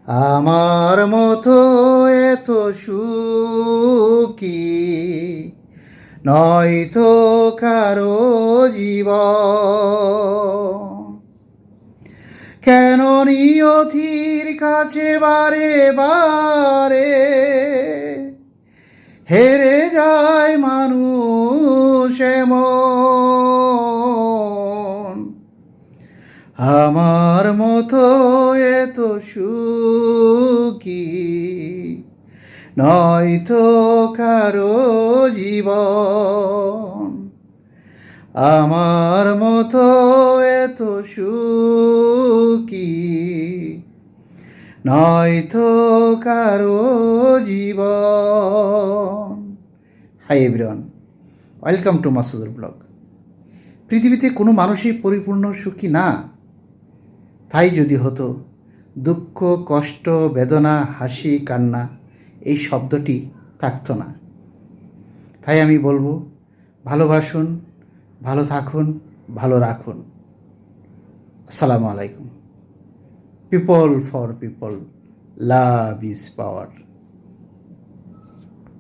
আমার মতো এত সুখী নয়তো কারো জীবন। কেন নিয়তির কাছে বারে বারে হেরে যায় মানুষ এমন? আমার মতো এত সুখী নয়তো কারো জীবন। আমার মতো এত সুখী নয়তো কারো জীবন। Hi everyone, welcome to Masudur blog. পৃথিবীতে কোনো মানুষই পরিপূর্ণ সুখী না। তাই যদি হতো, দুঃখ, কষ্ট, বেদনা, হাসি, কান্না এই শব্দটি থাকতো না। তাই আমি বলবো, ভালোবাসুন, ভালো থাকুন, ভালো রাখুন। আসসালামু আলাইকুম। People for people, love is power.